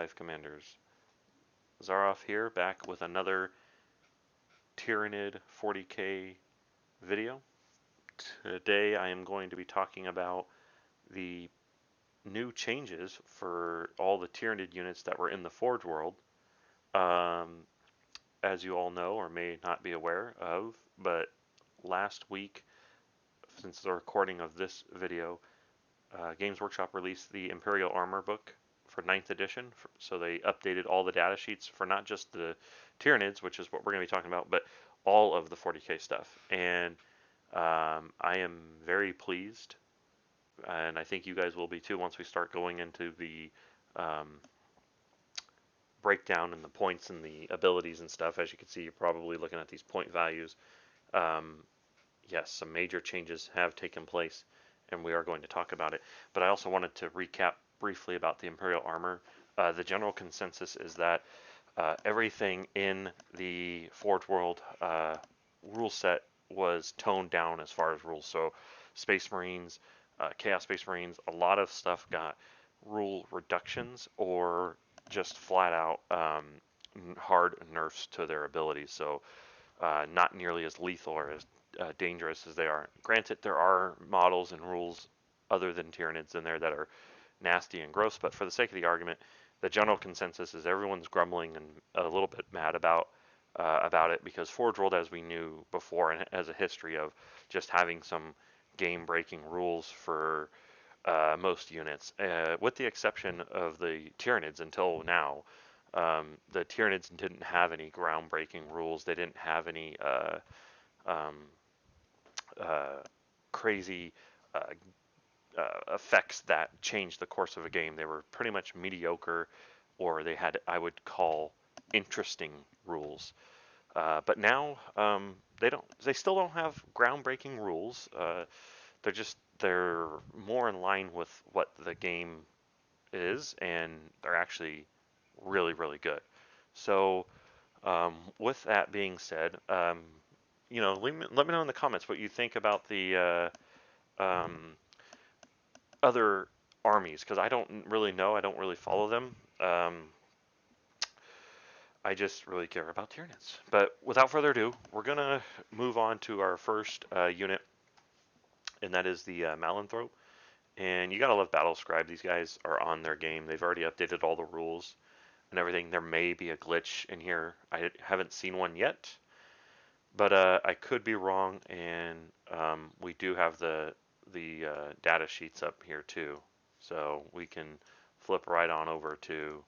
Scythe Commanders. Zaroff here, back with another Tyranid 40k video. Today I am going to be talking about the new changes for all the Tyranid units that were in the Forge world. As you all know or may not be aware of, but last week, since the recording of this video, Games Workshop released the Imperial Armor book for 9th edition. So they updated all the data sheets for not just the Tyranids, which is what we're going to be talking about, but all of the 40k stuff. And I am very pleased, and I think you guys will be too once we start going into the breakdown and the points and the abilities and stuff. As you can see, you're probably looking at these point values. Yes, some major changes have taken place, and we are going to talk about it. But I also wanted to recap briefly about the Imperial Armor. The general consensus is that everything in the Forge World rule set was toned down as far as rules. So Space Marines, Chaos Space Marines, a lot of stuff got rule reductions or just flat out hard nerfs to their abilities. So not nearly as lethal or as dangerous as they are. Granted, there are models and rules other than Tyranids in there that are nasty and gross, but for the sake of the argument, the general consensus is everyone's grumbling and a little bit mad about it because Forge World, as we knew before, and has a history of just having some game-breaking rules for most units, with the exception of the Tyranids until now. The Tyranids didn't have any groundbreaking rules. They didn't have any crazy effects that changed the course of a game. They were pretty much mediocre, or they had, I would call, interesting rules. But now they still don't have groundbreaking rules. They're more in line with what the game is, and they're actually really, really good. So with that being said, let me know in the comments what you think about the other armies, because I don't really know. I don't really follow them. I just really care about Tyranids. But without further ado, we're going to move on to our first unit, and that is the Melanthrope. And you got to love Battle Scribe. These guys are on their game. They've already updated all the rules and everything. There may be a glitch in here. I haven't seen one yet, but I could be wrong, and we do have the data sheets up here too, so we can flip right on over to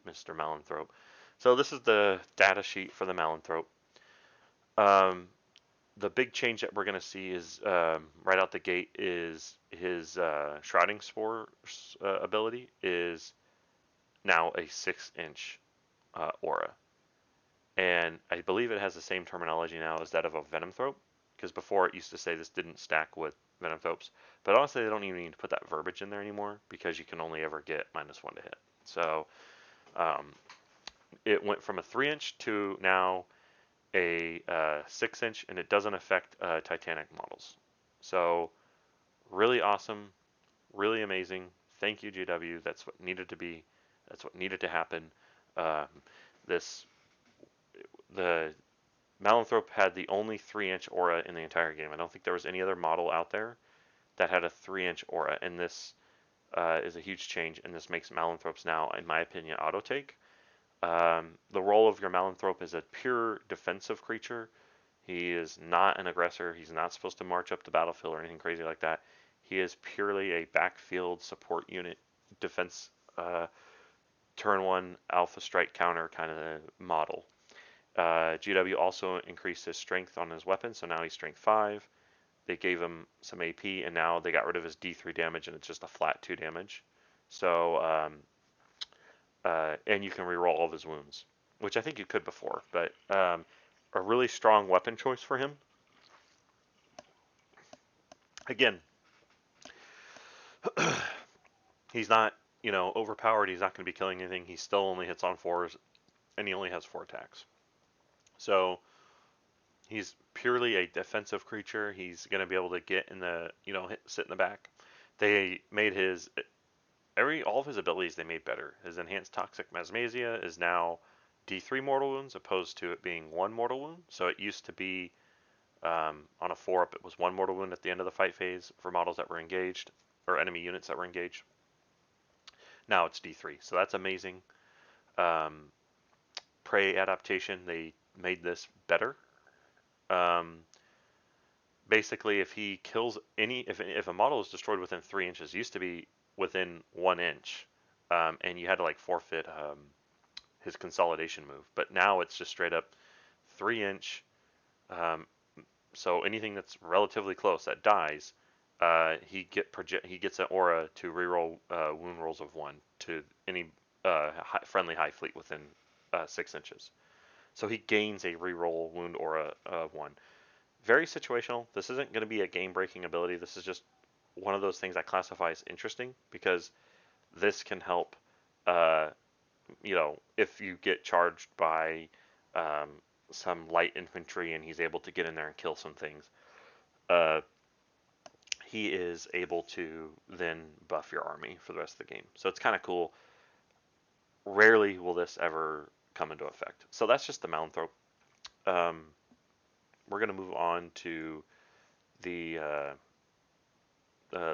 Mr. Melanthrope. So this is the data sheet for the Melanthrope. The big change that we're going to see is right out the gate is his Shrouding Spore ability is now a 6-inch aura. And I believe it has the same terminology now as that of a Venomthrope, because before it used to say this didn't stack with Venomthropes. But honestly, they don't even need to put that verbiage in there anymore, because you can only ever get -1 to hit. So it went from a 3-inch to now a 6-inch, and it doesn't affect Titanic models. So really awesome, really amazing. Thank you, GW. That's what needed to be. That's what needed to happen. The Melanthrope had the only 3-inch aura in the entire game. I don't think there was any other model out there that had a 3-inch aura, and this is a huge change, and this makes Melanthropes now, in my opinion, auto-take. The role of your Melanthrope is a pure defensive creature. He is not an aggressor. He's not supposed to march up the battlefield or anything crazy like that. He is purely a backfield support unit, defense, turn 1 alpha strike counter kind of model. GW also increased his strength on his weapon, so now he's strength 5. They gave him some AP, and now they got rid of his D3 damage, and it's just a flat 2 damage. So, and you can reroll all of his wounds, which I think you could before, but a really strong weapon choice for him. Again, he's not, overpowered. He's not going to be killing anything. He still only hits on 4s, and he only has 4 attacks. So he's purely a defensive creature. He's going to be able to get in the, sit in the back. They made his all of his abilities they made better. His enhanced toxic mesmesia is now D3 mortal wounds opposed to it being 1 mortal wound. So it used to be on a 4-up it was 1 mortal wound at the end of the fight phase for models that were engaged or enemy units that were engaged. Now it's D3, so that's amazing. Um, Prey adaptation, they made this better. Um, Basically, if he kills if a model is destroyed within 3 inches, it used to be within 1 inch, and you had to like forfeit his consolidation move. But now it's just straight up 3 inch. Um, so anything that's relatively close that dies, he gets an aura to reroll wound rolls of 1 to any friendly high fleet within 6 inches. So he gains a reroll wound aura of 1. Very situational. This isn't going to be a game-breaking ability. This is just one of those things I classify as interesting because this can help. Uh, if you get charged by um, some light infantry and he's able to get in there and kill some things, uh, he is able to then buff your army for the rest of the game. So it's kind of cool. Rarely will this ever come into effect. So that's just the Melanthrope. Um, we're going to move on to the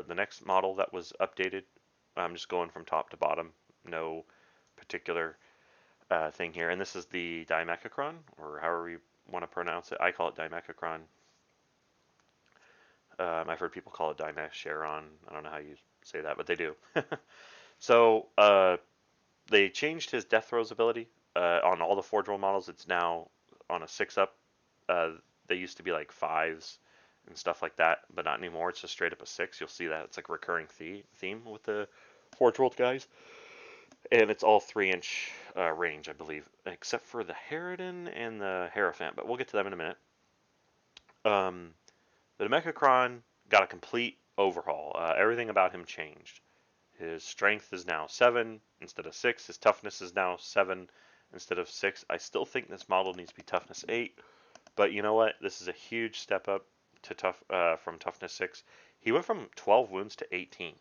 next model that was updated. I'm just going from top to bottom, no particular thing here. And this is the Dimekaron, or however you want to pronounce it. I call it Dimekaron. I've heard people call it Dimecharon. I don't know how you say that, but they do. So they changed his Death Throes ability on all the Forge World models. It's now on a 6-up. They used to be like 5s and stuff like that, but not anymore. It's just straight up a 6. You'll see that it's like a recurring theme with the Forge World guys, and it's all 3-inch range, I believe, except for the Harridan and the Hierophant. But we'll get to them in a minute. The Dimekaron got a complete overhaul. Everything about him changed. His strength is now 7 instead of 6. His toughness is now 7 instead of 6. I still think this model needs to be toughness 8, but you know what? This is a huge step up to from toughness 6. He went from 12 wounds to 18.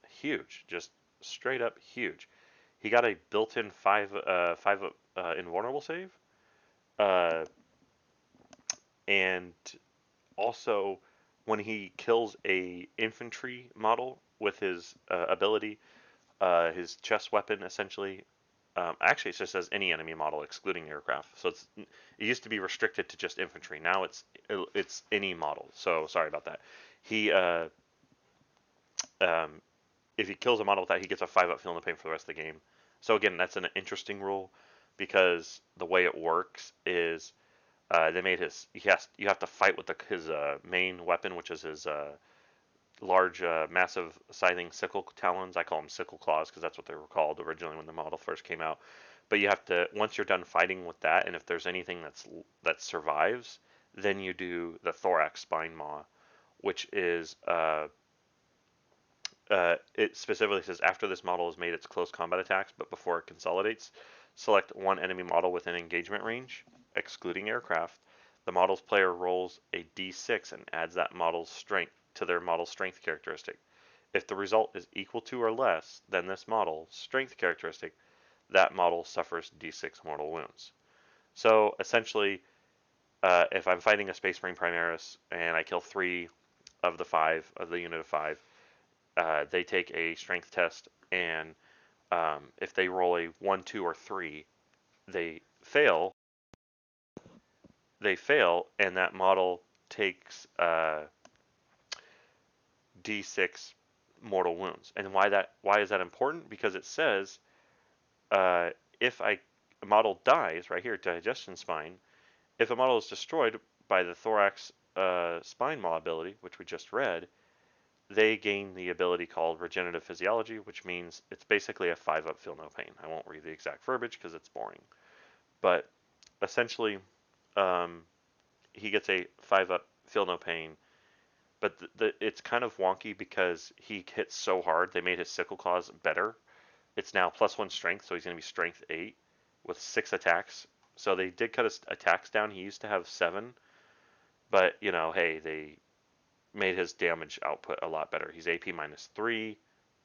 Huge, just straight up huge. He got a built-in 5 invulnerable save, uh, and also when he kills a infantry model with his ability, his chest weapon essentially. Actually, it just says any enemy model excluding aircraft. So it used to be restricted to just infantry. Now it's any model. So sorry about that. He um, if he kills a model with that, he gets a 5-up feel no pain for the rest of the game. So again, that's an interesting rule because the way it works is they made you have to fight with his main weapon, which is his large, massive scything sickle talons. I call them sickle claws because that's what they were called originally when the model first came out. But you have to, once you're done fighting with that, and if there's anything that survives, then you do the thorax spine maw, which is it specifically says after this model has made its close combat attacks, but before it consolidates, select one enemy model within engagement range, excluding aircraft. The model's player rolls a d6 and adds that model's strength to their model's strength characteristic. If the result is equal to or less than this model's strength characteristic, that model suffers d6 mortal wounds. So essentially, if I'm fighting a Space Marine Primaris and I kill 3 of the 5 of the unit of 5, they take a strength test, and if they roll a 1, 2, or 3, they fail. They fail, and that model takes d6 mortal wounds. And why is that important? Because it says if a model dies right here, digestion spine, if a model is destroyed by the thorax spine maw ability, which we just read, they gain the ability called regenerative physiology, which means it's basically a 5-up feel no pain. I won't read the exact verbiage because it's boring, but essentially he gets a 5-up feel no pain. But it's kind of wonky because he hits so hard. They made his sickle claws better. It's now +1 strength, so he's going to be strength 8 with 6 attacks. So they did cut his attacks down. He used to have 7, but hey, they made his damage output a lot better. He's AP -3,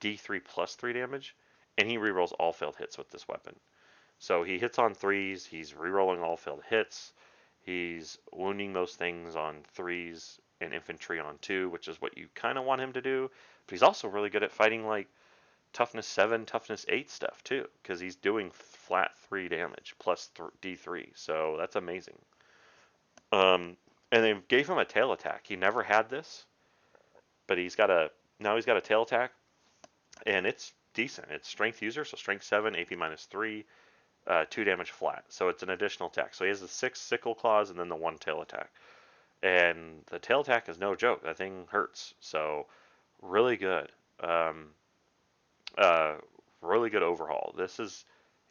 D3 plus 3 damage, and he rerolls all failed hits with this weapon. So he hits on 3s, he's rerolling all failed hits, he's wounding those things on 3s and infantry on 2, which is what you kind of want him to do. But he's also really good at fighting like toughness 7, toughness 8 stuff too, because he's doing flat 3 damage plus D3, so that's amazing. And they gave him a tail attack. He never had this, but now he's got a tail attack, and it's decent. It's strength user, so strength 7, AP minus 3, 2 damage flat. So it's an additional attack. So he has the 6 sickle claws and then the 1 tail attack. And the tail attack is no joke. That thing hurts. So really good. Um, uh, really good overhaul. This is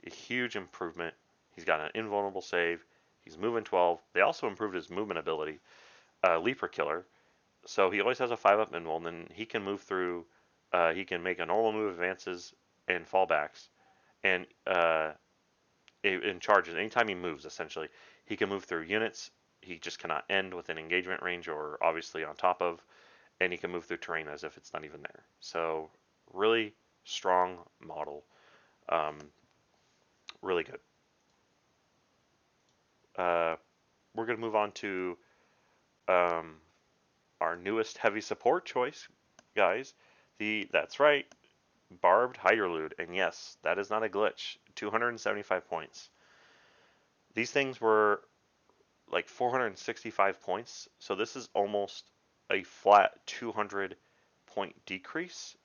a huge improvement. He's got an invulnerable save. He's moving 12. They also improved his movement ability, Leaper Killer. So he always has a 5-up invul, and then he can move through. He can make a normal move, advances, and fallbacks, and in charges. Anytime he moves, essentially, he can move through units. He just cannot end within engagement range or obviously on top of, and he can move through terrain as if it's not even there. So really strong model, um, really good. We're going to move on to um, our newest heavy support choice, guys. That's right, Barbed Hyderlude, and yes, that is not a glitch. 275 points. These things were like 465 points, so this is almost a flat 200 point decrease.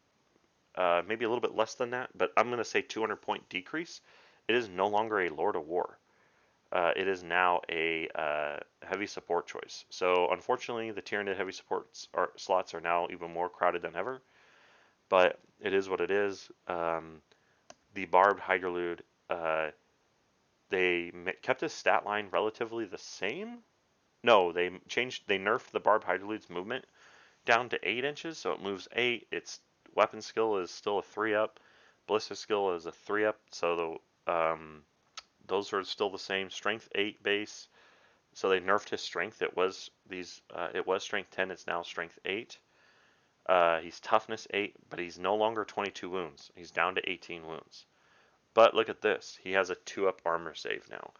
Maybe a little bit less than that, but I'm going to say 200 point decrease. It is no longer a Lord of War. It is now a heavy support choice. So unfortunately, the Tyranid heavy support slots are now even more crowded than ever, but it is what it is. The Barbed Hyderlude, they kept his stat line relatively the same. No, they nerfed the Barbed Hyderlude's movement down to 8 inches, so it moves 8. Its weapon skill is still a 3-up. Ballista skill is a 3-up, so those are still the same. Strength 8 base, so they nerfed his strength. It was strength 10. It's now strength 8. He's toughness 8, but he's no longer 22 wounds. He's down to 18 wounds. But look at this. He has a 2-up armor save now.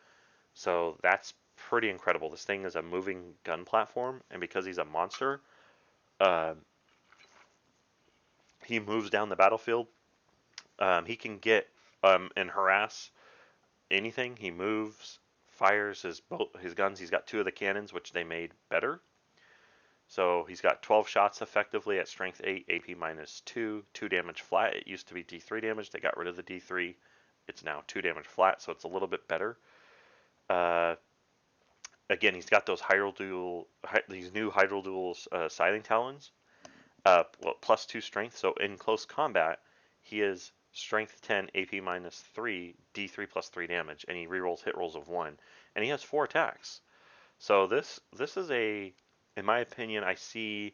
So that's pretty incredible. This thing is a moving gun platform, and because he's a monster, he moves down the battlefield. He can get and harass anything. He moves, fires his guns. He's got 2 of the cannons, which they made better. So he's got 12 shots effectively at strength 8, AP minus 2, 2 damage flat. It used to be D3 damage. They got rid of the D3. It's now 2 damage flat, so it's a little bit better. Again, he's got these new Hydral Dual Scything Talons, plus 2 strength. So in close combat, he is strength 10, AP minus 3, D3 plus 3 damage, and he rerolls hit rolls of 1, and he has 4 attacks. So this is in my opinion, I see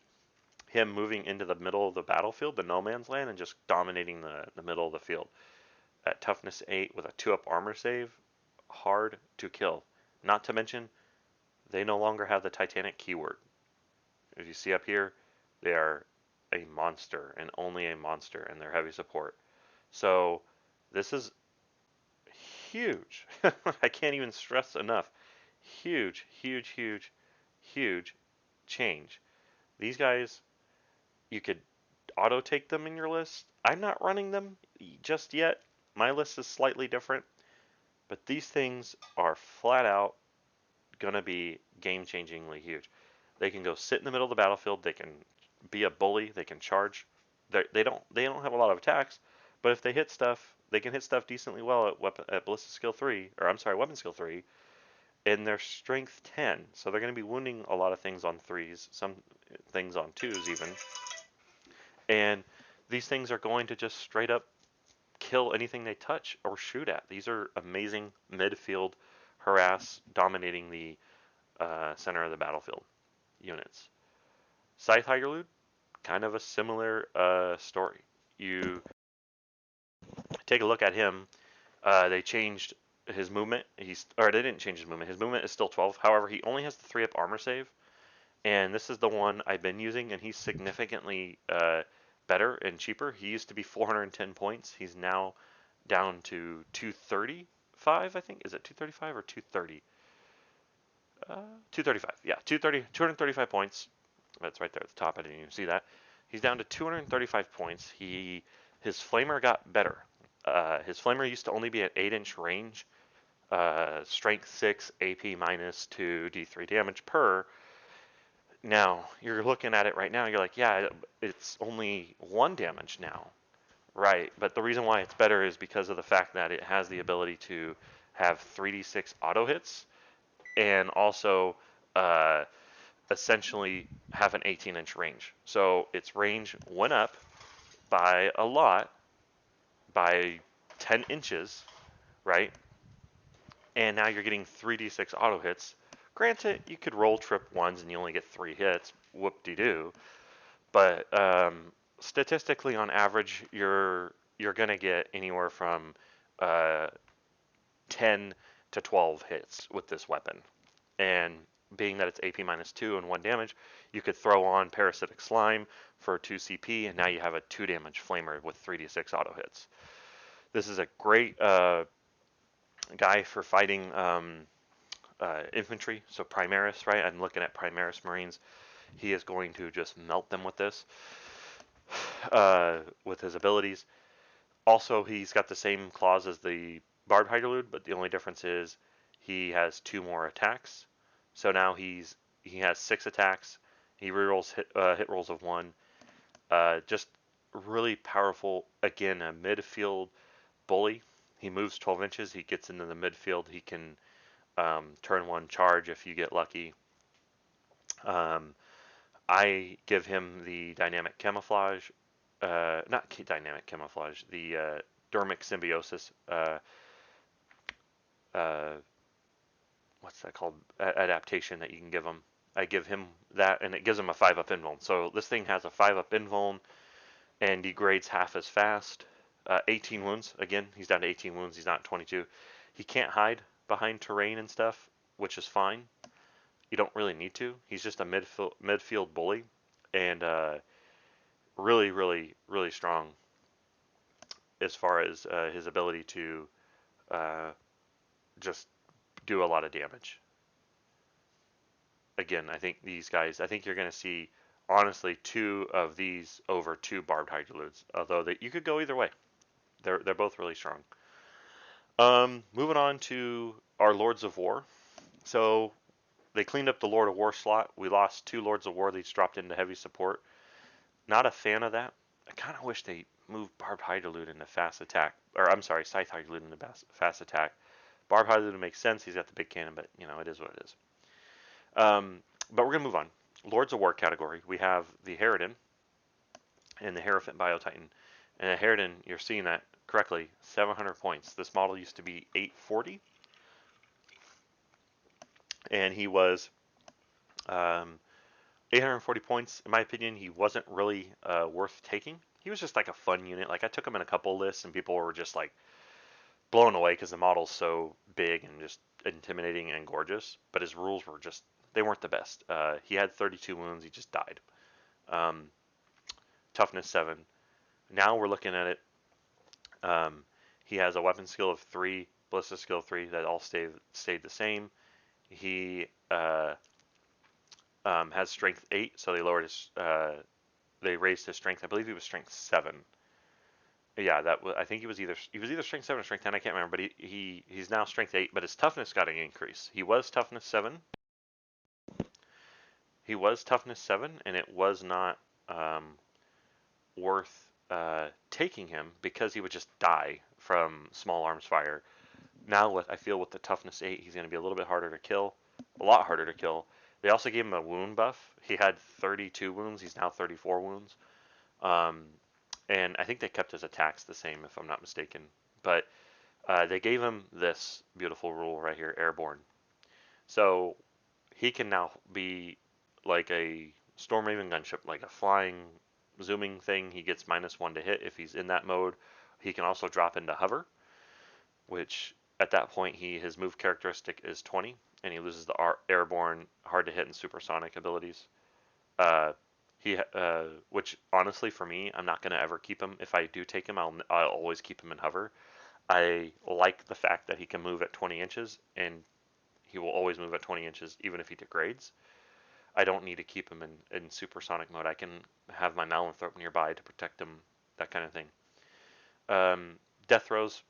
him moving into the middle of the battlefield, the no man's land, and just dominating the middle of the field. At toughness 8 with a 2-up armor save, hard to kill. Not to mention, they no longer have the Titanic keyword. As you see up here, they are a monster and only a monster, and they're heavy support. So this is huge. I can't even stress enough. Huge, huge, huge, huge change. These guys, you could auto take them in your list. I'm not running them just yet. My list is slightly different, but these things are flat out gonna be game-changingly huge. They can go sit in the middle of the battlefield. They can be a bully. They can charge. They don't have a lot of attacks, but if they hit stuff, they can hit stuff decently well at Ballista skill 3, or I'm sorry, weapon skill 3, and they're strength 10. So they're going to be wounding a lot of things on 3s, some things on 2s even. And these things are going to just straight up kill anything they touch or shoot at. These are amazing midfield harass, dominating the center of the battlefield units. Scythe Hyderlude, kind of a similar story. You take a look at him. They changed his movement. They didn't change his movement. His movement is still 12. However, he only has the 3-up armor save, and this is the one I've been using, and he's significantly better and cheaper. He used to be 410 points. He's now down to 235, I think. Is it 235 or 230? 235. Yeah, 235 points. That's right there at the top. I didn't even see that. He's down to 235 points. His flamer got better. His flamer used to only be at 8-inch range, strength 6, AP minus 2, D3 damage per. Now, you're looking at it right now, you're like, yeah, it's only 1 damage now. Right, but the reason why it's better is because of the fact that it has the ability to have 3d6 auto hits and also uh, essentially have an 18-inch range. So its range went up by a lot, by 10 inches, right? And now you're getting 3d6 auto hits. Granted, you could roll trip ones and you only get 3 hits. Whoop-de-doo. But statistically, on average, you're gonna get anywhere from uh, 10 to 12 hits with this weapon. And being that it's AP minus 2 and 1 damage, you could throw on Parasitic Slime for 2 CP, and now you have a 2 damage Flamer with 3d6 auto hits. This is a great guy for fighting infantry, so Primaris, right? I'm looking at Primaris Marines. He is going to just melt them with this, with his abilities. Also, he's got the same claws as the Barbhydra, but the only difference is he has 2 more attacks. So now he has 6 attacks. He rerolls hit rolls of 1. Just really powerful. Again, a midfield bully. He moves 12 inches. He gets into the midfield. He can turn 1 charge if you get lucky. I give him the dynamic camouflage. Not dynamic camouflage. The dermic symbiosis. What's that called? Adaptation that you can give him. I give him that, and it gives him a 5-up invuln. So this thing has a 5-up invuln and degrades half as fast. 18 wounds. Again, he's down to 18 wounds. He's not 22. He can't hide behind terrain and stuff, which is fine. You don't really need to. He's just a midfield bully, and really, really, really strong as far as his ability to just do a lot of damage. Again, I think these guys, I think you're going to see, honestly, 2 of these over 2 barbed hydroludes, although you could go either way. They're both really strong. Moving on to our Lords of War. So they cleaned up the Lord of War slot. We lost 2 Lords of War. They dropped into heavy support. Not a fan of that. I kind of wish they moved Barbed Hydrolude into fast attack. Or, I'm sorry, Scythe Hydrolude into fast attack. Barbed Hydrolude makes sense. He's got the big cannon, but, you know, it is what it is. But we're going to move on. Lords of War category. We have the Harridan and the Hierophant Biotitan. And the Harridan, you're seeing that correctly, 700 points. This model used to be 840. And he was 840 points. In my opinion, he wasn't really worth taking. He was just like a fun unit. Like, I took him in a couple lists, and people were just like blown away because the model's so big and just intimidating and gorgeous. But his rules were just, they weren't the best. He had 32 wounds. He just died. Toughness 7. Now we're looking at it. He has a weapon skill of 3, ballista skill 3. That all stayed the same. He has strength 8, so they lowered his. They raised his strength. I believe he was strength 7. Yeah, I think he was either strength 7 or strength 10. I can't remember, but he's now strength 8. But his toughness got an increase. He was toughness 7. And it was not worth taking him because he would just die from small arms fire. Now, I feel with the toughness 8, he's going to be a little bit harder to kill, a lot harder to kill. They also gave him a wound buff. He had 32 wounds. He's now 34 wounds. And I think they kept his attacks the same, if I'm not mistaken. But they gave him this beautiful rule right here, Airborne. So he can now be like a Storm Raven gunship, like a flying, zooming thing. He gets -1 to hit if he's in that mode. He can also drop into hover, which at that point his move characteristic is 20, and he loses the airborne, hard to hit, and supersonic abilities. Which honestly for me, I'm not gonna ever keep him. If I do take him, I'll always keep him in hover. I like the fact that he can move at 20 inches, and he will always move at 20 inches even if he degrades. I don't need to keep him in supersonic mode. I can have my Melanthrope nearby to protect him, that kind of thing. Death throws,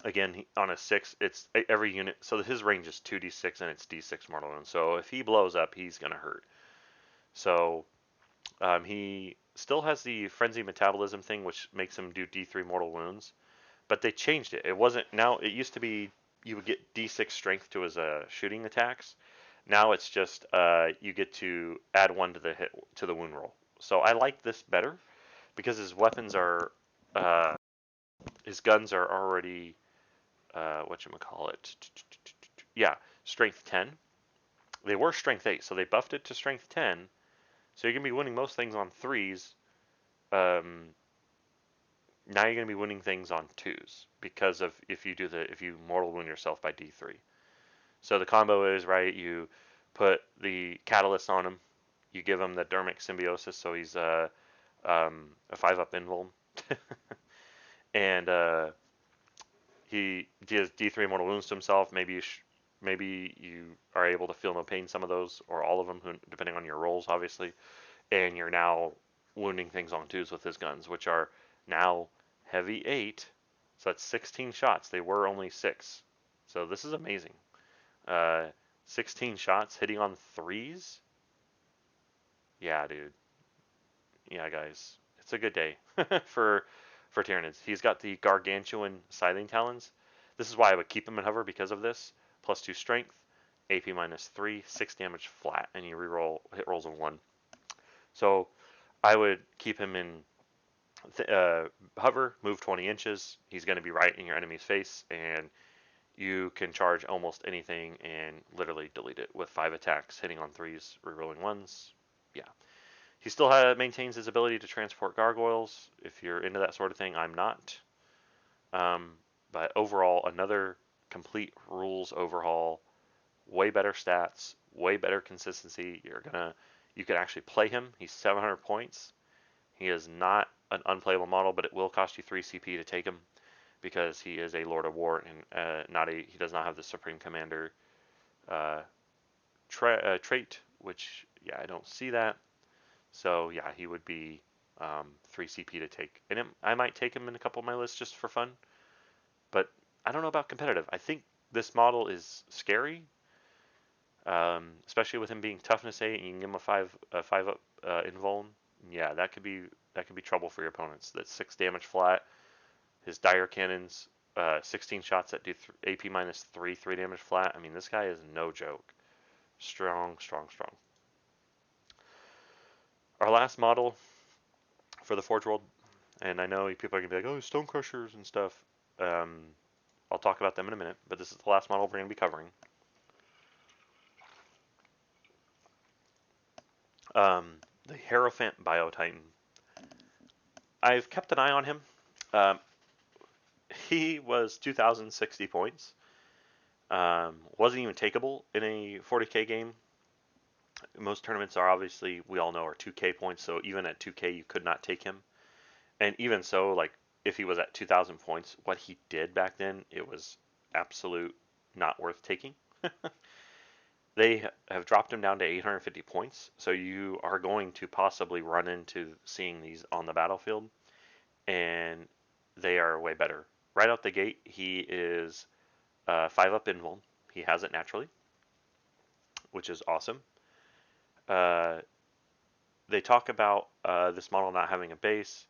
again, on a 6, it's every unit. So his range is 2d6 and it's d6 mortal wounds. So if he blows up, he's going to hurt. So he still has the frenzy metabolism thing, which makes him do d3 mortal wounds. But they changed it. It wasn't, now it used to be you would get d6 strength to his shooting attacks. Now it's just you get to add 1 to the hit to the wound roll. So I like this better because his weapons are his guns are already whatchamacallit. Yeah, strength 10. They were strength 8, so they buffed it to strength 10. So you're going to be winning most things on 3s. Now you're going to be winning things on 2s because of if you mortal wound yourself by D3. So the combo is, right, you put the catalyst on him, you give him the dermic symbiosis, so he's a 5-up invuln. And he does D3 mortal wounds to himself. Maybe you are able to feel no pain some of those, or all of them, depending on your rolls, obviously. And you're now wounding things on 2s with his guns, which are now heavy 8. So that's 16 shots. They were only 6. So this is amazing. 16 shots hitting on 3s. Yeah, dude. Yeah, guys. It's a good day for Tyranids. He's got the gargantuan scything talons. This is why I would keep him in hover because of this. +2 strength, AP -3, 6 damage flat, and you reroll hit rolls of 1. So I would keep him in hover, move 20 inches. He's going to be right in your enemy's face, and you can charge almost anything and literally delete it with 5 attacks, hitting on 3s, rerolling 1s. Yeah. He still maintains his ability to transport gargoyles. If you're into that sort of thing, I'm not. But overall, another complete rules overhaul. Way better stats, way better consistency. You can actually play him. He's 700 points. He is not an unplayable model, but it will cost you 3 CP to take him because he is a Lord of War and he does not have the Supreme Commander trait, which, yeah, I don't see that. So yeah, he would be 3 CP to take, and I might take him in a couple of my lists just for fun. But I don't know about competitive. I think this model is scary, especially with him being toughness 8, and you can give him a 5-up invuln. Yeah, that could be trouble for your opponents. That's 6 damage flat. His dire cannons, 16 shots that do AP -3, 3 damage flat. I mean, this guy is no joke. Strong, strong, strong. Our last model for the Forge World, and I know people are going to be like, oh, Stone Crushers and stuff. I'll talk about them in a minute, but this is the last model we're going to be covering. The Hierophant Biotitan. I've kept an eye on him. He was 2,060 points. Wasn't even takeable in a 40k game. Most tournaments are obviously, we all know, are 2k points, so even at 2k you could not take him. And even so, like, if he was at 2,000 points, what he did back then, it was absolute not worth taking. They have dropped him down to 850 points, so you are going to possibly run into seeing these on the battlefield, and they are way better. Right out the gate, he is 5-up invuln. He has it naturally, which is awesome. They talk about this model not having a base.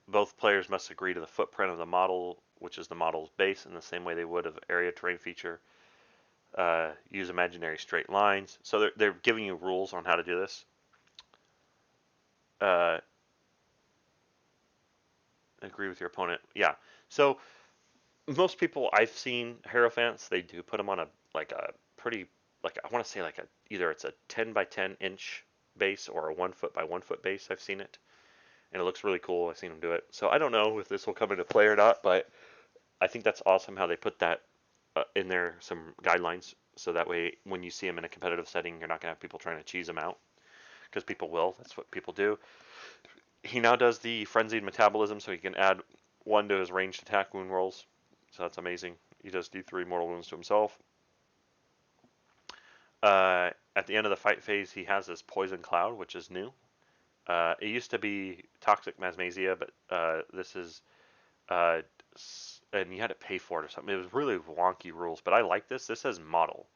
Both players must agree to the footprint of the model, which is the model's base, in the same way they would of area terrain feature. Use imaginary straight lines. So they're giving you rules on how to do this. Agree with your opponent. Yeah. So most people I've seen Hierophants, they do put them on a pretty, like, I want to say like either it's a 10 by 10 inch base or a 1 foot by 1 foot base. I've seen it, and it looks really cool. I've seen them do it. So I don't know if this will come into play or not, but I think that's awesome how they put that in there, some guidelines. so that way when you see him in a competitive setting, you're not going to have people trying to cheese him out, because people will. That's what people do. He now does the frenzied metabolism, so he can add 1 to his ranged attack wound rolls. So that's amazing. He does D3 mortal wounds to himself. At the end of the fight phase, he has this poison cloud, which is new. It used to be toxic masmasia, but this is, and you had to pay for it or something. It was really wonky rules, but I like this. This says model.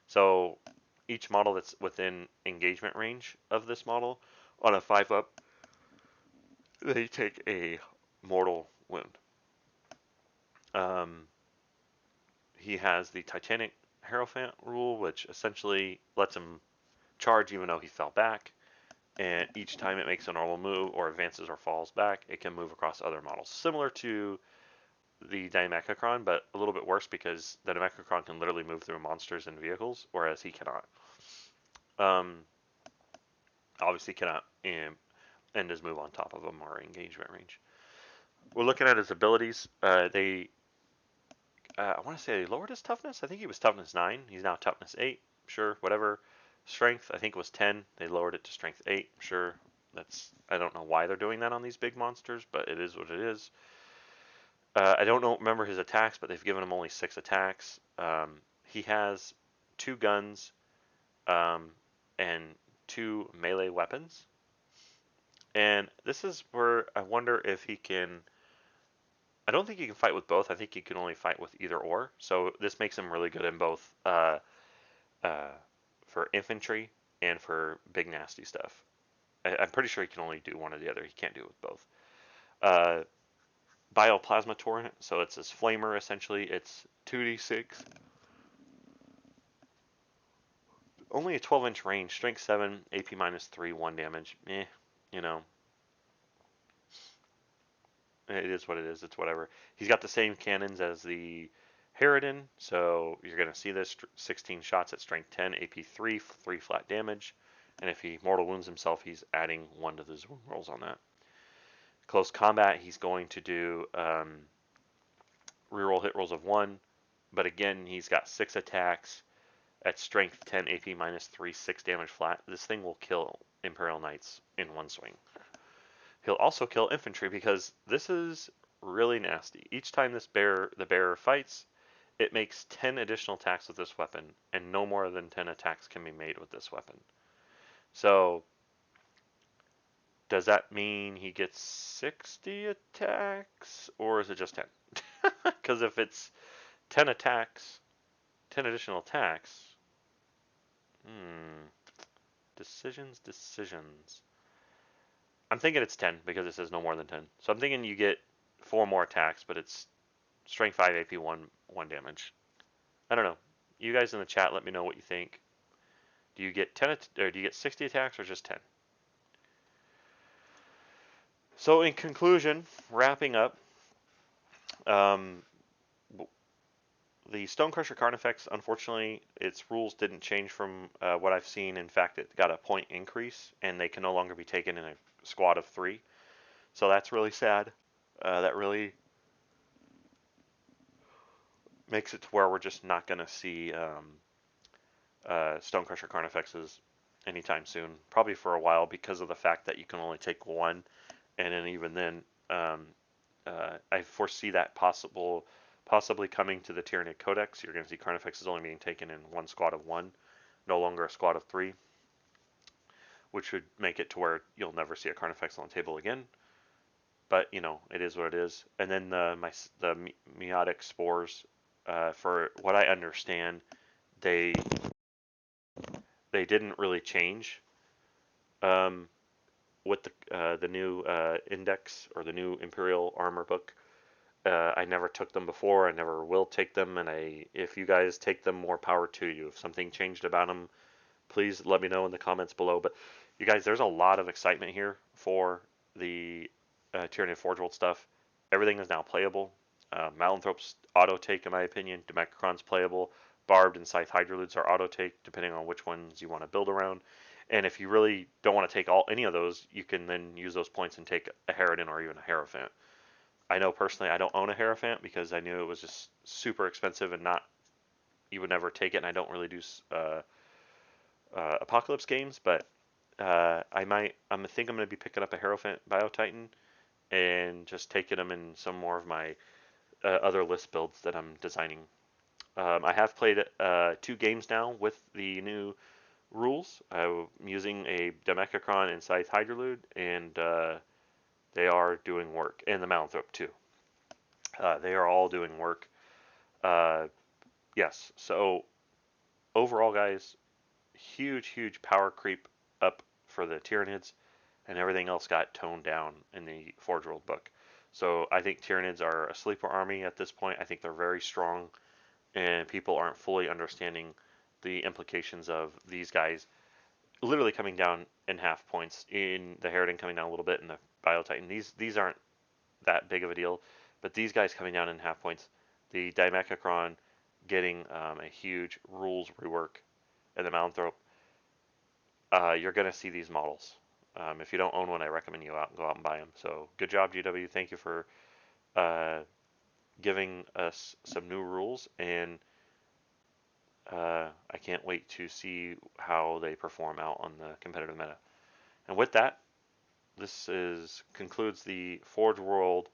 So each model that's within engagement range of this model on a 5-up, they take a mortal wound. He has the Titanic Hierophant rule, which essentially lets him charge even though he fell back. And each time it makes a normal move or advances or falls back, it can move across other models. Similar to the Dimekaron, but a little bit worse because the Dimekaron can literally move through monsters and vehicles, whereas he cannot. Obviously cannot end his move on top of him or engagement range. We're looking at his abilities. I want to say they lowered his toughness. I think he was toughness 9. He's now toughness 8. Sure, whatever. Strength, I think it was 10. They lowered it to strength 8. Sure, I don't know why they're doing that on these big monsters, but it is what it is. I don't remember his attacks, but they've given him only 6 attacks. He has 2 guns and 2 melee weapons. And this is where I wonder if he can. I don't think he can fight with both. I think he can only fight with either or. So this makes him really good in both for infantry and for big nasty stuff. I'm pretty sure he can only do one or the other. He can't do it with both. Bioplasma torrent. So it's his flamer essentially. It's 2d6. Only a 12-inch range. Strength 7, AP -3, 1 damage. You know. It is what it is. It's whatever. He's got the same cannons as the Harridan, so you're going to see this 16 shots at strength 10, AP 3, 3 flat damage. And if he mortal wounds himself, he's adding 1 to the wound rolls on that. Close combat, he's going to do reroll hit rolls of 1. But again, he's got 6 attacks at strength 10, AP -3, 6 damage flat. This thing will kill Imperial Knights in 1 swing. He'll also kill infantry because this is really nasty. Each time the bearer fights, it makes 10 additional attacks with this weapon, and no more than 10 attacks can be made with this weapon. So, does that mean he gets 60 attacks, or is it just 10? Because if it's 10 attacks, 10 additional attacks, decisions. I'm thinking it's 10 because it says no more than 10. So I'm thinking you get 4 more attacks, but it's strength 5, AP 1, 1 damage. I don't know. You guys in the chat, let me know what you think. Do you get 10 or do you get 60 attacks or just 10? So in conclusion, wrapping up, the Stonecrusher Carnifex, unfortunately, its rules didn't change from what I've seen. In fact, it got a point increase, and they can no longer be taken in a squad of 3. So that's really sad. That really makes it to where we're just not going to see Stonecrusher Carnifexes anytime soon. Probably for a while because of the fact that you can only take 1. And then even then, I foresee that possibly coming to the Tyranid Codex. You're going to see Carnifexes only being taken in 1 squad of 1, no longer a squad of 3, which would make it to where you'll never see a Carnifex on the table again. But, you know, it is what it is. And then the meiotic spores, for what I understand, they didn't really change with the new index or the new Imperial Armor book. I never took them before. I never will take them. And if you guys take them, more power to you. If something changed about them, please let me know in the comments below. But you guys, there's a lot of excitement here for the Tyranid Forge World stuff. Everything is now playable. Melanthrope's auto take, in my opinion. Dimekaron's playable. Barbed and Scythe Hydroludes are auto take, depending on which ones you want to build around. And if you really don't want to take any of those, you can then use those points and take a Harridan or even a Hierophant. I know personally I don't own a Hierophant because I knew it was just super expensive and not you would never take it, and I don't really do Apocalypse games, but I think I'm going to be picking up a Hierophant Biotitan and just taking them in some more of my other list builds that I'm designing. I have played 2 games now with the new rules. I'm using a Dimekaron and Scythe Hydrolude, and they are doing work. And the Melanthrope too. They are all doing work. Uh, yes. So overall, guys, huge power creep up for the Tyranids, and everything else got toned down in the Forge World book. So I think Tyranids are a sleeper army at this point. I think they're very strong, and people aren't fully understanding the implications of these guys literally coming down in half points, in the Harridan coming down a little bit, in the Biotitan. These aren't that big of a deal, but these guys coming down in half points, the Dimekaron getting a huge rules rework, and the Melanthrope, you're going to see these models. If you don't own one, I recommend you go out and buy them. So good job, GW. Thank you for uh, giving us some new rules, and I can't wait to see how they perform out on the competitive meta. And with that, concludes the Forge World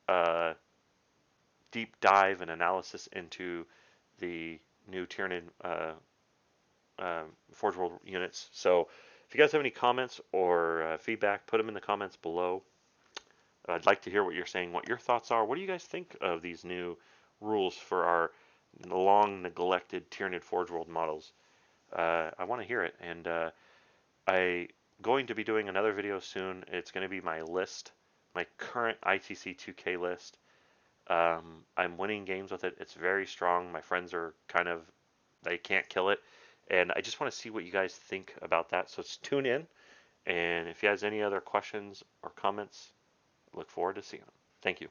uh, deep dive and analysis into the new Tyranid Forge World units. So if you guys have any comments or feedback, put them in the comments below. I'd like to hear what you're saying, what your thoughts are. What do you guys think of these new rules for our long neglected Tyranid Forge World models? I want to hear it, and I'm going to be doing another video soon. It's going to be my list, my current ITC 2K list. I'm winning games with it. It's very strong. My friends are they can't kill it. And I just want to see what you guys think about that. So tune in. And if you guys have any other questions or comments, look forward to seeing them. Thank you.